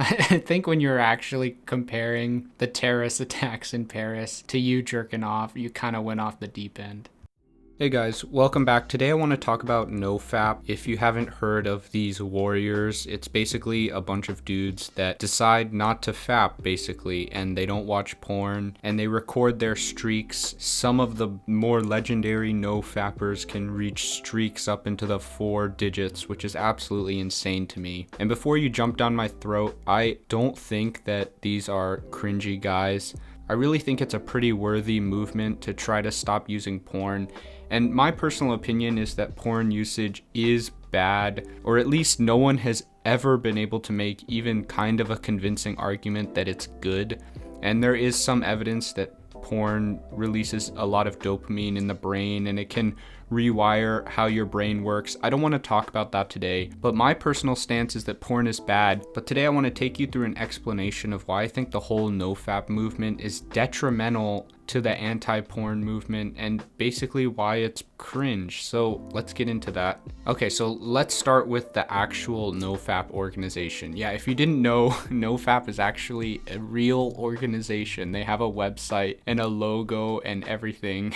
I think when you're actually comparing the terrorist attacks in Paris to you jerking off, you kind of went off the deep end. Hey guys, welcome back. Today I want to talk about NoFap. If you haven't heard of these warriors, it's basically a bunch of dudes that decide not to fap, basically, and they don't watch porn, and they record their streaks. Some of the more legendary NoFappers can reach streaks up into the 4 digits, which is absolutely insane to me. And before you jump down my throat, I don't think that these are cringy guys. I really think it's a pretty worthy movement to try to stop using porn. And my personal opinion is that porn usage is bad, or at least no one has ever been able to make even kind of a convincing argument that it's good. And there is some evidence that porn releases a lot of dopamine in the brain and it can rewire how your brain works. I don't want to talk about that today, but my personal stance is that porn is bad. But today I want to take you through an explanation of why I think the whole NoFap movement is detrimental to the anti-porn movement and basically why it's cringe. So let's get into that. Okay, so let's start with the actual NoFap organization. Yeah, if you didn't know, NoFap is actually a real organization. They have a website and a logo and everything.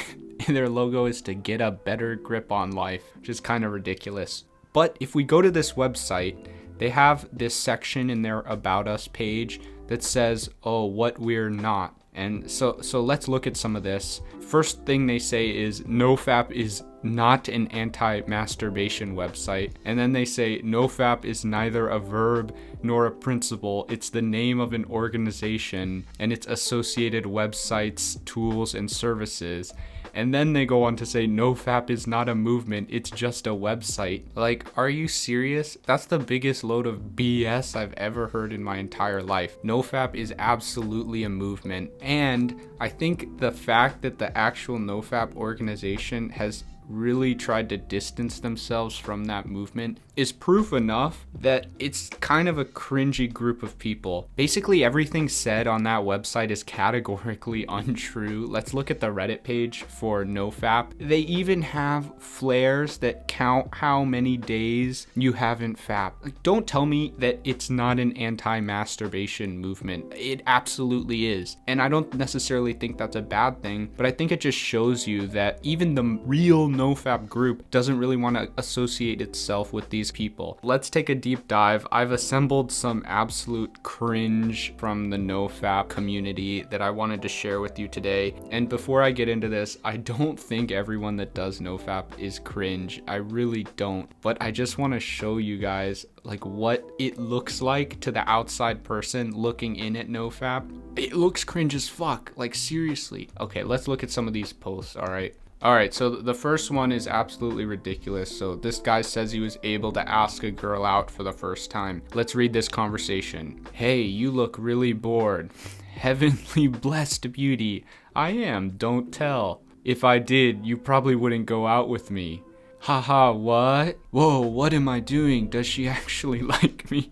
Their logo is to get a better grip on life, which is kind of ridiculous. But if we go to this website, they have this section in their About Us page that says, oh, what we're not. And so let's look at some of this. First thing they say is NoFap is not an anti-masturbation website. And then they say NoFap is neither a verb nor a principle. It's the name of an organization and its associated websites, tools, and services. And then they go on to say NoFap is not a movement, it's just a website. Like, are you serious? That's the biggest load of BS I've ever heard in my entire life. NoFap is absolutely a movement. And I think the fact that the actual NoFap organization has really tried to distance themselves from that movement is proof enough that it's kind of a cringy group of people. Basically everything said on that website is categorically untrue. Let's look at the Reddit page for NoFap. They even have flares that count how many days you haven't fapped. Like, don't tell me that it's not an anti-masturbation movement. It absolutely is. And I don't necessarily think that's a bad thing, but I think it just shows you that even the real NoFap group doesn't really want to associate itself with these people. Let's take a deep dive. I've assembled some absolute cringe from the NoFap community that I wanted to share with you today. And before I get into this, I don't think everyone that does NoFap is cringe. I really don't. But I just want to show you guys like what it looks like to the outside person looking in at NoFap. It looks cringe as fuck. Like, seriously. Okay, let's look at some of these posts, all right? Alright, so the first one is absolutely ridiculous. So this guy says he was able to ask a girl out for the first time. Let's read this conversation. Hey, you look really bored. Heavenly blessed beauty. I am, don't tell. If I did, you probably wouldn't go out with me. Haha, what? Whoa, what am I doing? Does she actually like me?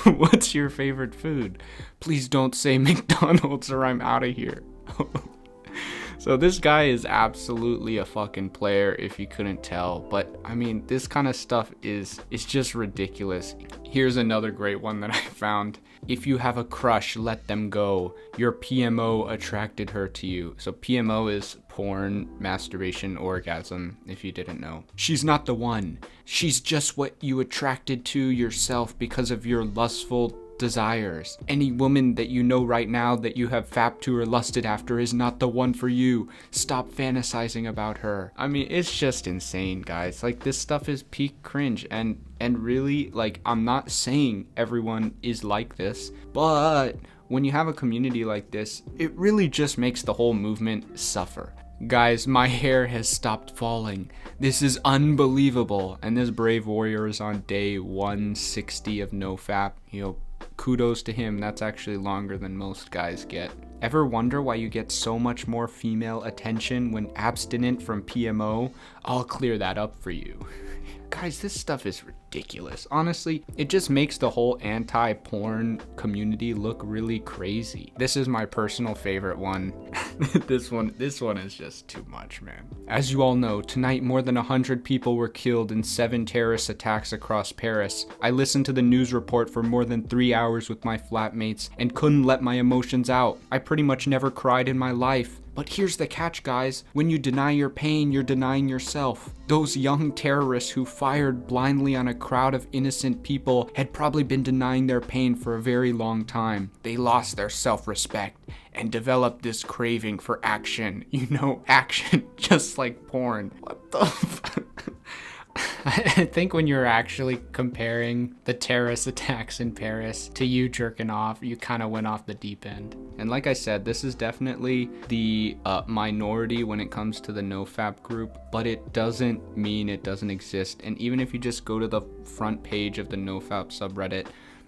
What's your favorite food? Please don't say McDonald's or I'm out of here. So this guy is absolutely a fucking player if you couldn't tell, but I mean, this kind of stuff is just ridiculous. Here's another great one that I found. If you have a crush, let them go. Your PMO attracted her to you. So PMO is porn, masturbation, orgasm, if you didn't know. She's not the one. She's just what you attracted to yourself because of your lustful desires. Any woman that you know right now that you have fapped to or lusted after is not the one for you. Stop fantasizing about her. I mean, it's just insane, guys. Like, this stuff is peak cringe, and really, like, I'm not saying everyone is like this, but when you have a community like this, it really just makes the whole movement suffer. Guys, my hair has stopped falling. This is unbelievable. And this brave warrior is on day 160 of NoFap. You know, kudos to him. That's actually longer than most guys get. Ever wonder why you get so much more female attention when abstinent from PMO? I'll clear that up for you. Guys, this stuff is ridiculous. Honestly, it just makes the whole anti-porn community look really crazy. This is my personal favorite one. This one is just too much, man. As you all know, tonight more than 100 people were killed in 7 terrorist attacks across Paris. I listened to the news report for more than 3 hours with my flatmates and couldn't let my emotions out. I pretty much never cried in my life. But here's the catch, guys. When you deny your pain, you're denying yourself. Those young terrorists who fired blindly on a crowd of innocent people had probably been denying their pain for a very long time. They lost their self-respect and developed this craving for action. You know, action just like porn. What the fuck? I think when you're actually comparing the terrorist attacks in Paris to you jerking off, you kind of went off the deep end. And like I said, this is definitely the minority when it comes to the NoFap group, but it doesn't mean it doesn't exist. And even if you just go to the front page of the NoFap subreddit,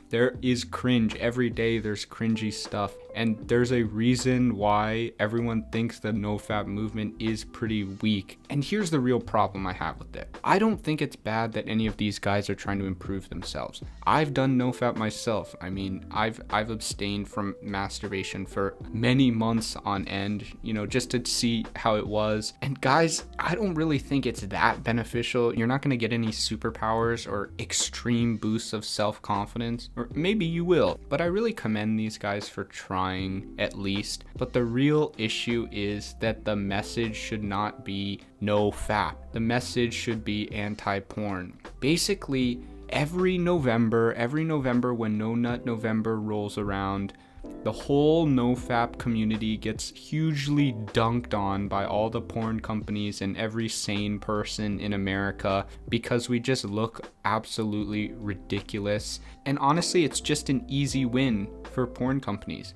there is cringe. Every day there's cringy stuff. And there's a reason why everyone thinks the NoFap movement is pretty weak. And here's the real problem I have with it. I don't think it's bad that any of these guys are trying to improve themselves. I've done NoFap myself. I mean, I've abstained from masturbation for many months on end, you know, just to see how it was. And guys, I don't really think it's that beneficial. You're not going to get any superpowers or extreme boosts of self-confidence, or maybe you will, but I really commend these guys for trying at least. But the real issue is that the message should not be NoFap. The message should be anti-porn. Basically, every November when No Nut November rolls around, the whole NoFap community gets hugely dunked on by all the porn companies and every sane person in America because we just look absolutely ridiculous. And honestly, it's just an easy win for porn companies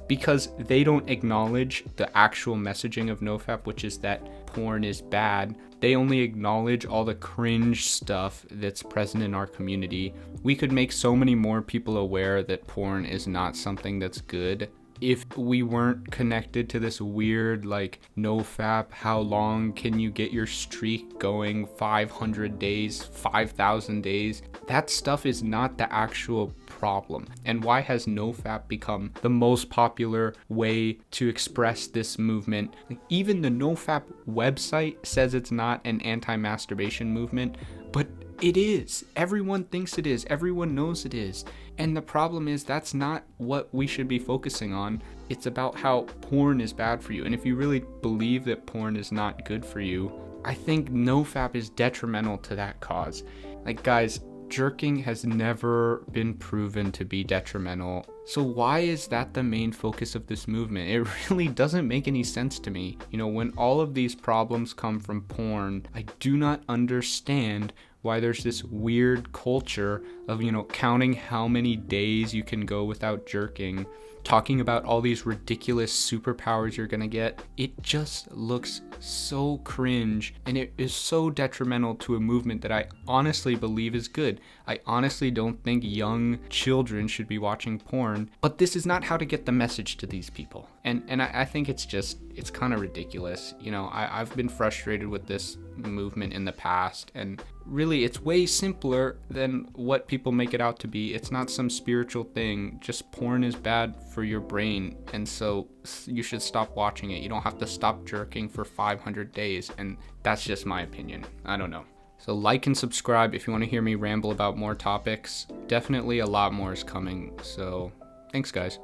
because they don't acknowledge the actual messaging of NoFap, which is that porn is bad. They only acknowledge all the cringe stuff that's present in our community. We could make so many more people aware that porn is not something that's good if we weren't connected to this weird, like, NoFap, how long can you get your streak going, 500 days, 5,000 days. That stuff is not the actual problem. And why has NoFap become the most popular way to express this movement? Like, even the NoFap website says it's not an anti-masturbation movement, but it is. Everyone thinks it is. Everyone knows it is. And the problem is that's not what we should be focusing on. It's about how porn is bad for you. And if you really believe that porn is not good for you, I think NoFap is detrimental to that cause. Like, guys, jerking has never been proven to be detrimental. So why is that the main focus of this movement? It really doesn't make any sense to me. You know, when all of these problems come from porn, I do not understand why there's this weird culture of, you know, counting how many days you can go without jerking, talking about all these ridiculous superpowers you're gonna get. It just looks so cringe, and it is so detrimental to a movement that I honestly believe is good. I honestly don't think young children should be watching porn, but this is not how to get the message to these people. And I think it's kind of ridiculous. You know, I've been frustrated with this movement in the past, and really it's way simpler than what people make it out to be. It's not some spiritual thing. Just porn is bad for your brain, and so you should stop watching it. You don't have to stop jerking for 500 days, and that's just my opinion. I don't know. So like and subscribe if you want to hear me ramble about more topics. Definitely a lot more is coming, so thanks guys.